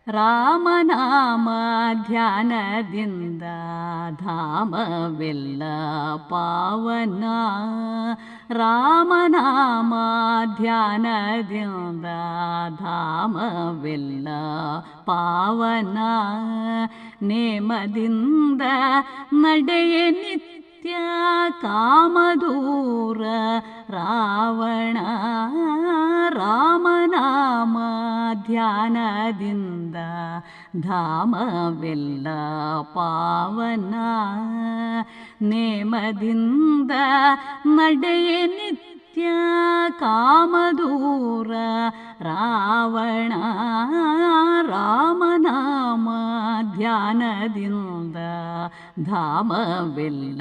ರಾಮನಾಮ ಧ್ಯಾನದಿಂದ ಧಾಮವೆಲ್ಲ ಪಾವನ. ರಾಮನಾಮ ಧ್ಯಾನದಿಂದ ಧಾಮವೆಲ್ಲ ಪಾವನ. ನೇಮದಿಂದ ನಡೆಯೆ ನಿತ್ಯ ಕಾಮದೂರ ರಾವಣ. ರಾಮನಾಮ ಧ್ಯಾನದಿಂದ ಧಾಮವೆಲ್ಲ ಪಾವನ. ನೇಮದಿಂದ ನಡೆಯೆ ನಿತ್ಯ ಕಾಮದೂರ ರಾವಣ. ರಾಮನಾಮ ಧ್ಯಾನದಿಂದ ಧಾಮವೆಲ್ಲ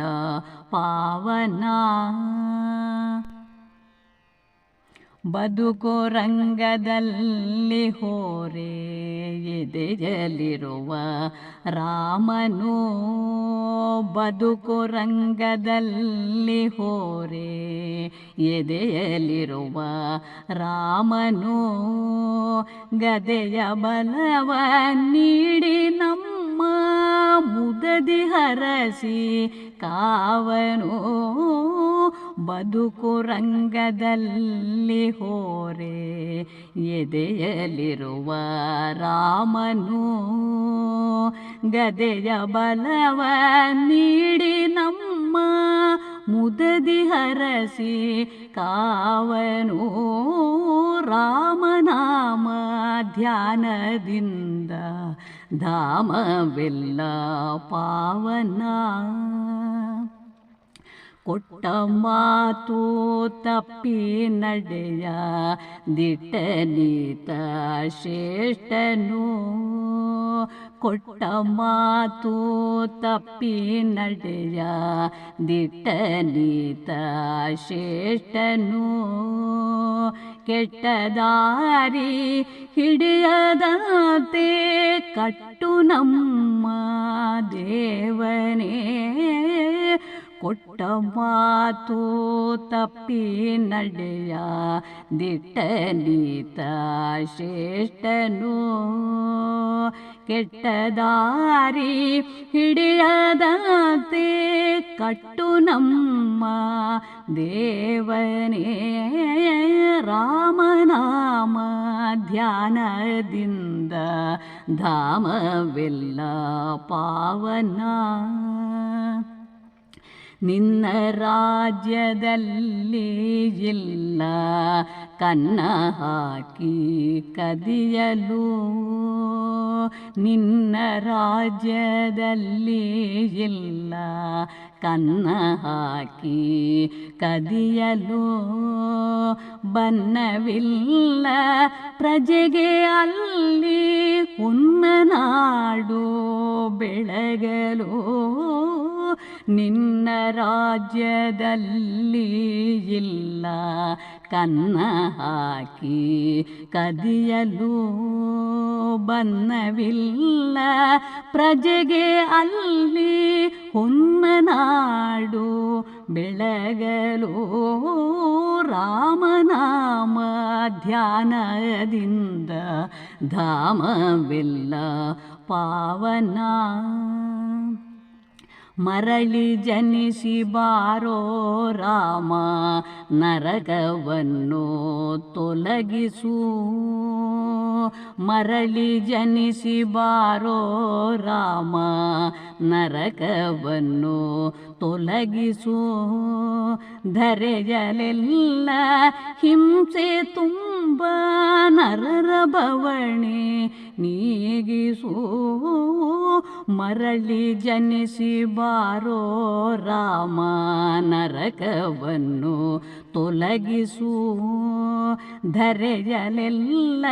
ಪಾವನ. ಬದುಕು ರಂಗದಲ್ಲಿ ಹೋರೆ ಎದೆಯಲಿರುವ ರಾಮನು. ಬದುಕು ರಂಗದಲ್ಲಿ ಹೋರೆ ಎದೆಯಲಿರುವ ರಾಮನು. ಗದೆಯ ಬಲವ ನೀಡಿ ನಮ್ಮ ಮುದದಿ ಹರಸಿ ಕಾವನು. ಬದುಕು ರಂಗದಲ್ಲಿ ಹೋರೆ ಎದೆಯಲಿರುವ ರಾಮನು. ಗದೆಯ ಬಲವ ನೀಡಿ ನಮ್ಮ ಮುದದಿ ಹರಸಿ ಕಾವನು. ರಾಮನಾಮ ಧ್ಯಾನದಿಂದ ಧಾಮವೆಲ್ಲ ಪಾವನ. ಕೊಟ್ಟ ಮಾತು ತಪ್ಪಿ ನಡೆಯ ದಿಟ್ಟನೀತ ಶ್ರೇಷ್ಠನು. ಕೊಟ್ಟ ಮಾತು ತಪ್ಪಿ ನಡೆಯ ದಿಟ್ಟನೀತ ಶ್ರೇಷ್ಠನು. ಕೆಟ್ಟ ದಾರಿ ಹಿಡಿಯದಂತೆ ಕಟ್ಟು ನಮ್ಮ ದೇವನೇ. ಕೊಟ್ಟ ಮಾತು ತಪ್ಪಿ ನಡೆಯ ದಿಟ್ಟನೀತ ಶ್ರೇಷ್ಠನು. ಕೆಟ್ಟ ದಾರಿ ಹಿಡಿಯದಂತೆ ಕಟ್ಟು ನಮ್ಮ ದೇವನೇ. ರಾಮನಾಮ ಧ್ಯಾನದಿಂದ ಧಾಮವೆಲ್ಲ ಪಾವನ. ನಿನ್ನ ರಾಜ್ಯದಲ್ಲಿ ಇಲ್ಲ ಕನ್ನ ಹಾಕಿ ಕದಿಯಲು. ನಿನ್ನ ರಾಜ್ಯದಲ್ಲಿ ಇಲ್ಲ ಕನ್ನ ಹಾಕಿ ಕದಿಯಲು. ಬನ್ನವಿಲ್ಲ ಪ್ರಜೆಗೆ ಅಲ್ಲಿ ಹುನ್ನನಾಡು ಬೆಳಗಲು. ನಿನ್ನ ರಾಜ್ಯದಲ್ಲಿ ಇಲ್ಲ ಕನ್ನ ಹಾಕಿ ಕದಿಯಲು. ಬನ್ನವಿಲ್ಲ ಪ್ರಜೆಗೆ ಅಲ್ಲಿ ಹೊನ್ನನಾಡು ಬೆಳಗಲು. ರಾಮನಾಮ ಧ್ಯಾನದಿಂದ ಧಾಮವೆಲ್ಲ ಪಾವನ. ಮರಳಿ ಜನಿಸಿ ಬಾರೋ ರಾಮ ನರಕವನ್ನು ತೊಲಗಿಸು. ಮರಳಿ ಜನಿಸಿ ಬಾರೋ ರಾಮ ನರಕವನ್ನು ತೊಲಗಿಸು. ಧರೆಯಲೆಲ್ಲ ಹಿಂಸೆ ತುಂಬ ನರರ ಬವಣೆ ನೀಗಿಸು. ಮರಳಿ ಜನಿಸಿ ಬಾರೋ ರಾಮ ನರಕವನ್ನು ತೊಲಗಿಸು. ಧರೆಯಲೆಲ್ಲ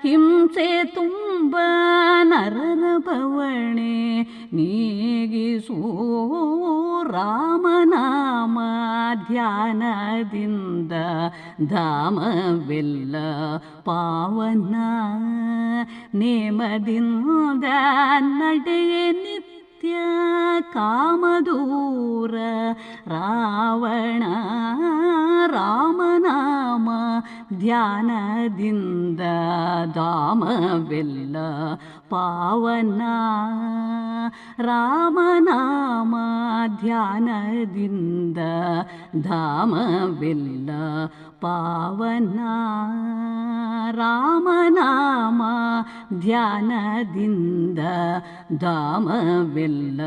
ಹಿಂಸೆ ತುಂಬ ನರರ ಬವಣೆ ನೀಗಿಸು. ರಾಮನಾಮ ಧ್ಯಾನದಿಂದ ಧಾಮವೆಲ್ಲ ಪಾವನ. ನೇಮದಿಂದ ನಡೆಯೆ ನಿತ್ಯ ಕಾಮದೂರ ರಾವಣ. ರಾಮನಾಮ ಧ್ಯಾನದಿಂದ ಧಾಮವೆಲ್ಲ ಪಾವನ ರಾಮನಾಮ ಧ್ಯಾನದಿಂದ ಧಾಮವೆಲ್ಲ ಪಾವನ ರಾಮನಾಮ ಧ್ಯಾನದಿಂದ ಧಾಮವೆಲ್ಲ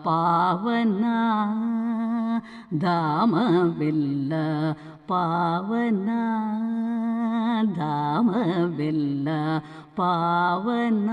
ಪಾವನ ಧಾಮವೆಲ್ಲ ಪಾವನ ಧಾಮವೆಲ್ಲ ಪಾವನ